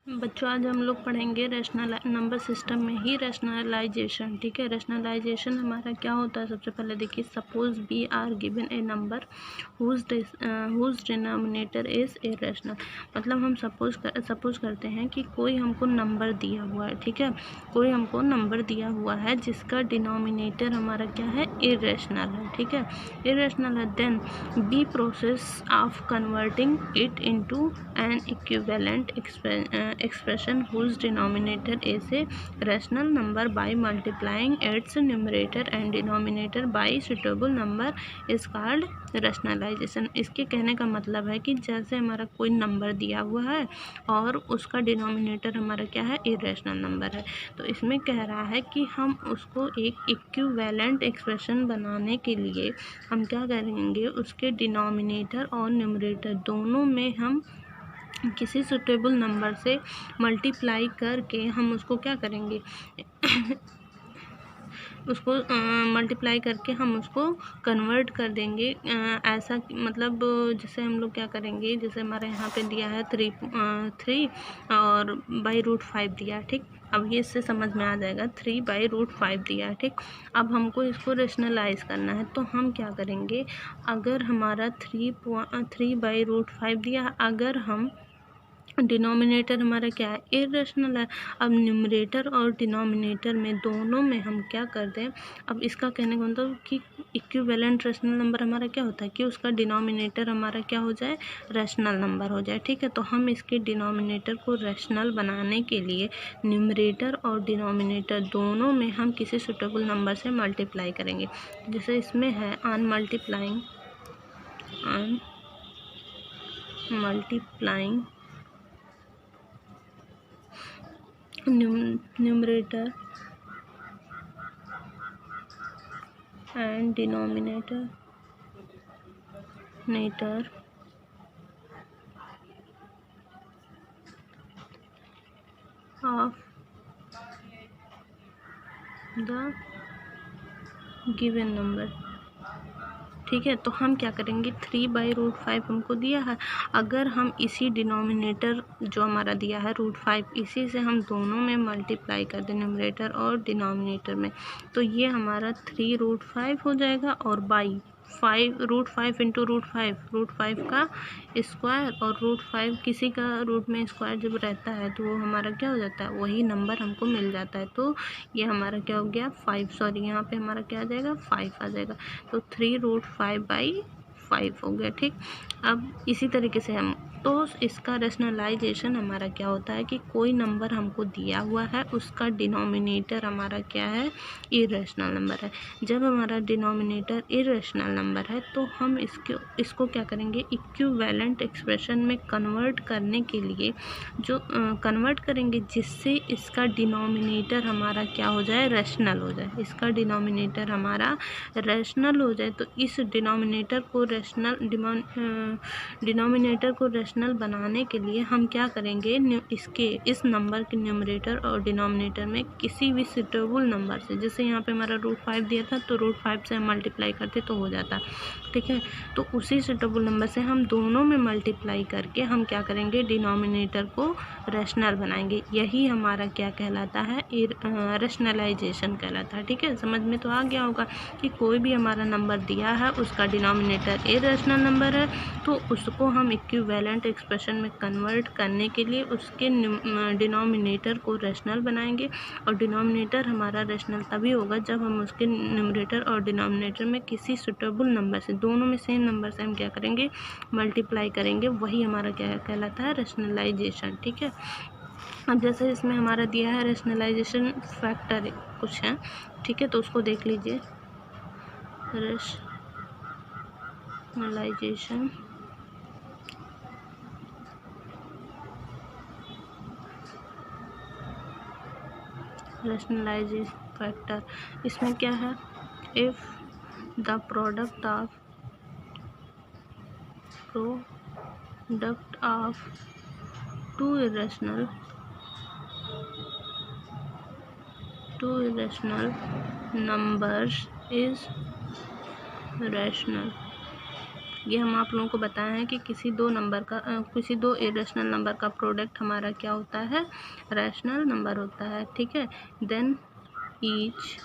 बच्चों आज हम लोग पढ़ेंगे रैशनल नंबर सिस्टम में ही रैशनलाइजेशन। ठीक है, रैशनलाइजेशन हमारा क्या होता है। सबसे पहले देखिए, suppose we are given a number whose denominator is irrational. मतलब हम सपोज करते हैं कि कोई हमको नंबर दिया हुआ है। ठीक है, कोई हमको नंबर दिया हुआ है जिसका डिनोमिनेटर हमारा क्या है, इरेशनल है। ठीक है, इरेशनल है। Then be process of converting it into an equivalent expression whose denominator is a rational number by multiplying its numerator and denominator by suitable number is called rationalization। इसके कहने का मतलब है कि जैसे हमारा कोई नंबर दिया हुआ है और उसका डिनोमिनेटर हमारा क्या है, इरेशनल नंबर है, तो इसमें कह रहा है कि हम उसको एक इक्विवेलेंट एक्सप्रेशन बनाने के लिए हम क्या करेंगे, उसके डिनोमिनेटर और न्यूमरेटर दोनों में हम किसी सुटेबल नंबर से मल्टीप्लाई करके हम उसको क्या करेंगे उसको मल्टीप्लाई करके हम उसको कन्वर्ट कर देंगे। ऐसा मतलब जैसे हम लोग क्या करेंगे, जैसे हमारे यहाँ पे दिया है 3 और /√5 दिया। ठीक, अब ये इससे समझ में आ जाएगा, 3/√5 दिया है। ठीक, अब हमको इसको रेशनलाइज करना है, तो हम क्या करेंगे, अगर हमारा 3/√5 दिया, अगर हम डिनोमिनेटर हमारा क्या है, इरेशनल है, अब न्यूमरेटर और डिनोमिनेटर में दोनों में हम क्या कर दें, अब इसका कहने का मतलब कि इक्विवेलेंट रेशनल नंबर हमारा क्या होता है कि उसका डिनोमिनेटर हमारा क्या हो जाए, रेशनल नंबर हो जाए। ठीक है, तो हम इसके डिनोमिनेटर को रेशनल बनाने के लिए न्यूमरेटर और डिनोमिनेटर दोनों में हम किसी सुटेबल नंबर से मल्टीप्लाई करेंगे। जैसे इसमें है on multiplying numerator and denominator of the given number। ठीक है, तो हम क्या करेंगे, 3/√5 हमको दिया है, अगर हम इसी डिनोमिनेटर जो हमारा दिया है √5, इसी से हम दोनों में मल्टीप्लाई कर दें, न्यूमरेटर और डिनोमिनेटर में, तो ये हमारा 3√5 हो जाएगा और बाई 5 √5 इंटू √5 का स्क्वायर, और √5 किसी का रूट में स्क्वायर जब रहता है तो वो हमारा क्या हो जाता है, वही नंबर हमको मिल जाता है। तो ये हमारा क्या हो गया, 5, सॉरी यहाँ पे हमारा क्या आ जाएगा, 5 आ जाएगा, तो 3√5/5 हो गया। ठीक, अब इसी तरीके से हम, तो इसका रेशनलाइजेशन हमारा क्या होता है कि कोई नंबर हमको दिया हुआ है, उसका डिनोमिनेटर हमारा क्या है, इरेशनल नंबर है। जब हमारा डिनोमिनेटर इरेशनल नंबर है तो हम इसको क्या करेंगे, इक्विवेलेंट एक्सप्रेशन में कन्वर्ट करने के लिए जो कन्वर्ट करेंगे जिससे इसका डिनोमिनेटर हमारा क्या हो जाए, रेशनल हो जाए, इसका डिनोमिनेटर हमारा रेशनल हो जाए। तो इस डिनोमिनेटर को रेशनल बनाने के लिए हम क्या करेंगे, इस नंबर के न्यूमरेटर और डिनोमिनेटर में किसी भी सुटेबल नंबर से, जैसे यहाँ पे हमारा √5 दिया था तो √5 से हम मल्टीप्लाई करते तो हो जाता। ठीक है, तो उसी सुटेबल नंबर से हम दोनों में मल्टीप्लाई करके हम क्या करेंगे, डिनोमिनेटर को रेशनल बनाएंगे। यही हमारा क्या कहलाता है, रेशनलाइजेशन कहलाता है। ठीक है, समझ में तो आ गया होगा कि कोई भी हमारा नंबर दिया है, उसका डिनोमिनेटर इरेशनल नंबर है, तो उसको हम इक्विवेलेंट एक्सप्रेशन में कन्वर्ट करने के लिए उसके डिनोमिनेटर को रेशनल बनाएंगे, और डिनोमिनेटर हमारा रेशनल तभी होगा जब हम उसके न्यूमरेटर और डिनोमिनेटर में किसी सुटेबल नंबर से, दोनों में सेम नंबर से हम क्या करेंगे, मल्टीप्लाई करेंगे, वही हमारा क्या कहलाता है, रेशनलाइजेशन। ठीक है, अब जैसे इसमें हमारा दिया है रेशनलाइजेशन फैक्टर कुछ है। ठीक है, तो उसको देख लीजिए, रेशनलाइजेशन फैक्टर, इसमें क्या है, if the product of two irrational numbers is rational। ये हम आप लोगों को बताए हैं कि किसी दो इरेशनल नंबर का प्रोडक्ट हमारा क्या होता है, रैशनल नंबर होता है। ठीक है, then each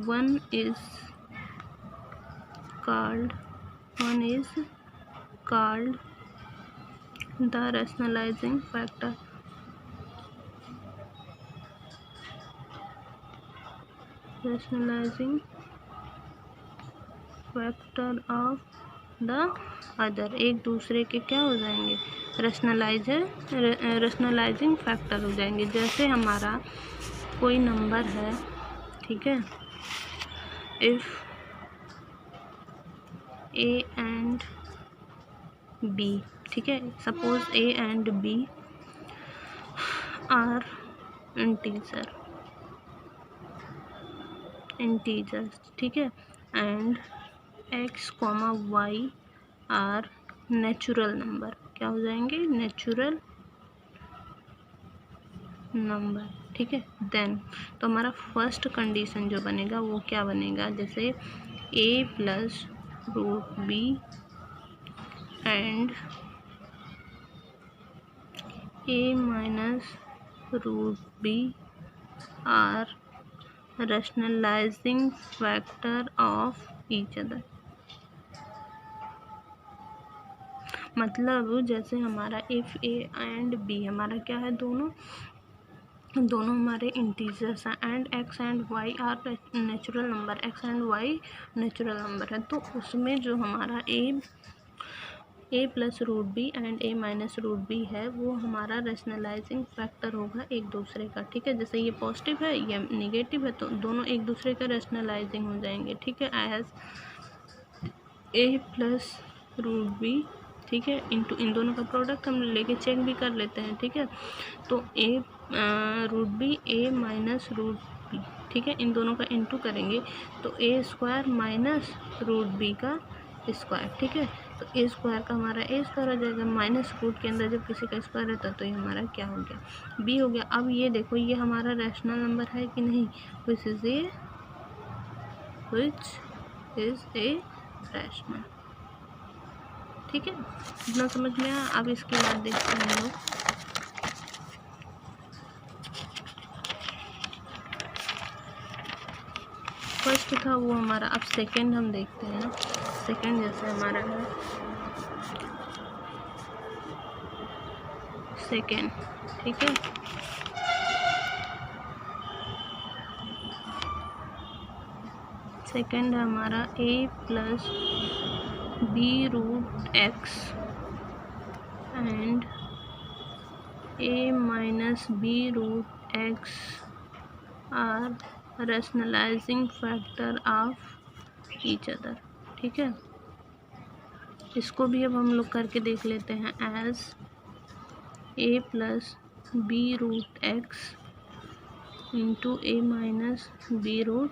one is called the rationalizing factor. Of the other, एक दूसरे के क्या हो जाएंगे, रैशनलाइजिंग फैक्टर हो जाएंगे। जैसे हमारा कोई नंबर है, ठीक है, इफ ए एंड बी, ठीक है, suppose A and B are integers, ठीक है, and X comma Y are natural number, क्या हो जाएंगे, नेचुरल नंबर। ठीक है, देन तो हमारा फर्स्ट कंडीशन जो बनेगा वो क्या बनेगा, जैसे a plus root b and a minus root b are rationalising factor of each other. मतलब जैसे हमारा इफ ए एंड बी हमारा क्या है, दोनों हमारे इंटीजर्स हैं, and x and y are natural number, x and y natural number है, तो उसमें जो हमारा a plus root b and a minus root b है वो हमारा रैशनलाइजिंग फैक्टर होगा एक दूसरे का। ठीक है, जैसे ये पॉजिटिव है ये निगेटिव है तो दोनों एक दूसरे का रैशनलाइजिंग हो जाएंगे। ठीक है, as A plus root B, ठीक है, इंटू इन दोनों का प्रोडक्ट हम लेके चेक भी कर लेते हैं। ठीक है, तो ए root B A minus root B, ठीक है, इन दोनों का इंटू करेंगे तो ए स्क्वायर माइनस रूट बी का स्क्वायर। ठीक है, तो ए स्क्वायर का हमारा ए स्क्वायर हो जाएगा, माइनस रूट के अंदर जब किसी का स्क्वायर रहता है तो ये हमारा क्या हो गया, बी हो गया। अब ये देखो ये हमारा रैशनल नंबर है कि नहीं, विच इज़ ए रैशनल। ठीक है, इतना समझ में आया। अब इसके बाद देखते हैं हम लोग फर्स्ट था वो हमारा, अब सेकंड हम देखते हैं ना। सेकंड जैसे हमारा है सेकंड, ठीक है, सेकंड है हमारा a plus B root x and a minus B root x are rationalising factor of each other. ठीक है, इसको भी अब हम लोग करके देख लेते हैं, as A plus B root X into A minus B root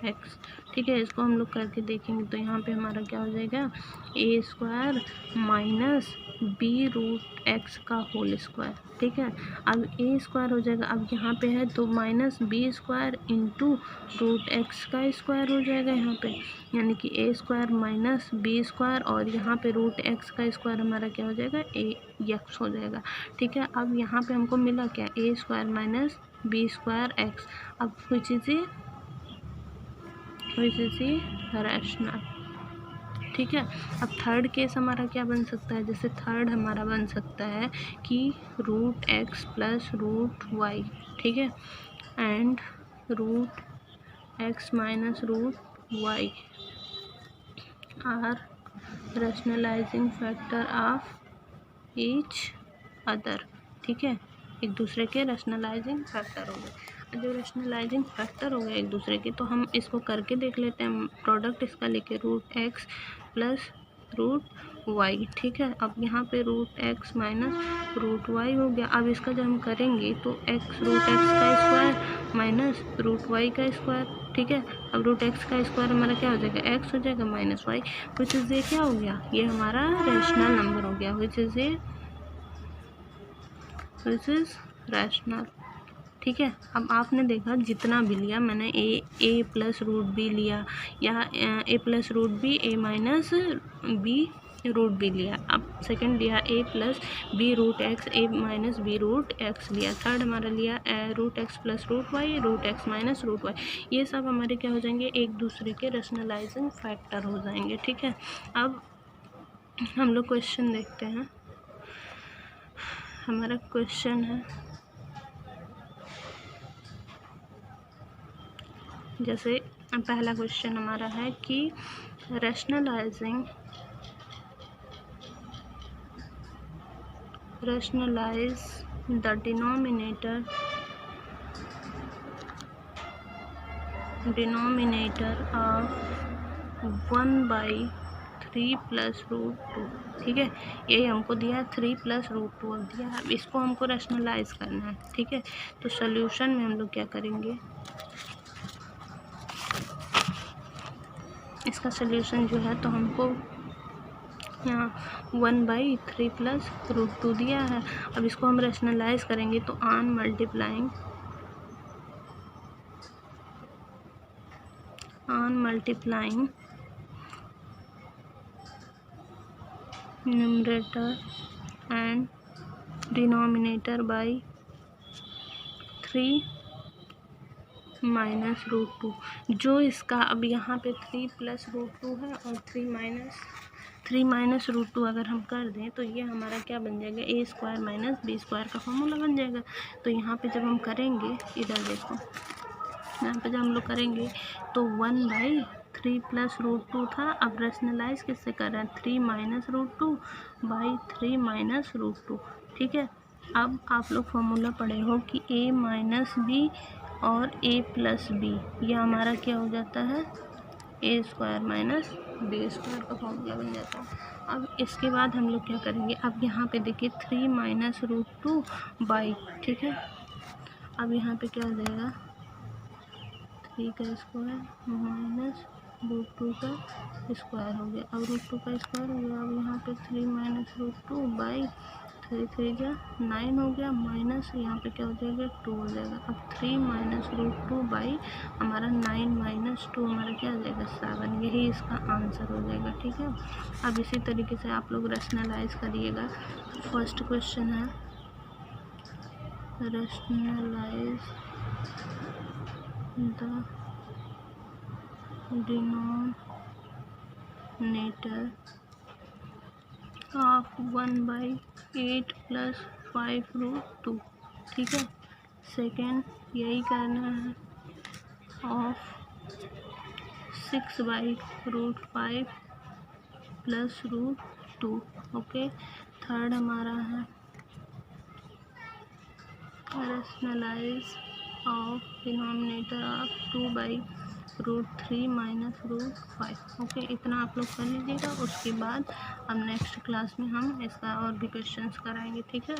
X. ठीक है, इसको हम लोग करके देखेंगे तो यहाँ पे हमारा क्या हो जाएगा, a square minus B root x का होल स्क्वायर। ठीक है, अब ए स्क्वायर हो जाएगा, अब यहाँ पे है तो minus B square into root x का स्क्वायर हो जाएगा यहाँ पे, यानी कि A square minus B square और यहाँ पे रूट एक्स का स्क्वायर हमारा क्या हो जाएगा, ए एक्स हो जाएगा। ठीक है, अब यहाँ पे हमको मिला क्या, a square minus B square x. अब विच इज़ रैशनल। ठीक है, अब थर्ड केस हमारा क्या बन सकता है, जैसे थर्ड हमारा बन सकता है कि root X plus root Y, ठीक है, and root X minus root Y are rationalising factor of each other. ठीक है, एक दूसरे के रैशनलाइजिंग फैक्टर हो गए। जो रैशनलाइजिंग फैक्टर हो गए एक दूसरे के, तो हम इसको करके देख लेते हैं, प्रोडक्ट इसका लेके root X plus root Y. ठीक है, अब यहाँ पे root X minus root Y हो गया। अब इसका जब हम करेंगे तो एक्स रूट एक्स का स्क्वायर माइनस रूट वाई का स्क्वायर। ठीक है, अब रूट एक्स का स्क्वायर हमारा क्या हो जाएगा, एक्स हो जाएगा माइनस वाई, विच इज़ ये क्या हो गया, ये हमारा रैशनल नंबर हो गया, विच इज़ रैशनल। ठीक है। अब आपने देखा जितना भी लिया, मैंने ए प्लस रूट बी लिया या A plus root B A minus B root B लिया। अब सेकंड लिया A plus B root X A minus B root X लिया। थर्ड हमारा लिया root X plus root X minus root Y. ये सब हमारे क्या हो जाएंगे, एक दूसरे के रेशनलाइजिंग फैक्टर हो जाएंगे। ठीक है। अब हम लोग क्वेश्चन देखते हैं। हमारा क्वेश्चन है, जैसे पहला क्वेश्चन हमारा है कि rationalize the denominator of 1/3 plus root 2। ठीक है, यही हमको दिया है 3 प्लस रूट 2 दिया है। अब इसको हमको रैशनलाइज करना है। ठीक है, तो सॉल्यूशन में हम लोग क्या करेंगे, इसका सॉल्यूशन जो है तो हमको यहाँ 1/3 प्लस रूट 2 दिया है। अब इसको हम रैशनलाइज करेंगे तो on multiplying numerator and denominator by 3 minus root 2। जो इसका अब यहाँ पे 3 प्लस रूट 2 है और 3 माइनस रूट 2 अगर हम कर दें तो ये हमारा क्या बन जाएगा, a square minus B square का फॉर्मूला बन जाएगा। तो यहाँ पे जब हम करेंगे, इधर देखो, यहाँ पे जब हम लोग करेंगे तो 1/3 प्लस रूट 2 था। अब रैशनलाइज किससे कर रहे हैं, 3 minus root 2 by 3 minus root 2। ठीक है। अब आप लोग फॉर्मूला पढ़े हो कि ए माइनस बी और ए प्लस बी, ये हमारा क्या हो जाता है, ए स्क्वायर माइनस बी स्क्वायर का फॉर्मूला बन जाता है। अब इसके बाद हम लोग क्या करेंगे, अब यहाँ पे देखिए 3 माइनस रूट 2 बाई, ठीक है, अब यहाँ पे क्या हो जाएगा, 3 का स्क्वायर माइनस रूट 2 का स्क्वायर हो गया। अब रूट 2 का स्क्वायर हो गया। अब यहाँ पे 3 माइनस रूट 2 बाई 3 का 9 हो गया, माइनस यहाँ पे क्या हो जाएगा, 2 हो जाएगा। अब 3 माइनस रूट 2 बाई हमारा 9 माइनस 2 हमारा क्या हो जाएगा, 7। यही इसका आंसर हो जाएगा। ठीक है। अब इसी तरीके से आप लोग रैशनलाइज करिएगा। फर्स्ट क्वेश्चन है, rationalise the denominator of 1/8 plus 5 root 2। ठीक है। सेकेंड यही करना है, of 6/√5 plus root 2। Okay. Third हमारा है rationalise of denominator of 2/√3 minus root 5। Okay, इतना आप लोग कर लीजिएगा। उसके बाद अब नेक्स्ट क्लास में हम इसका और भी क्वेश्चंस कराएंगे। ठीक है।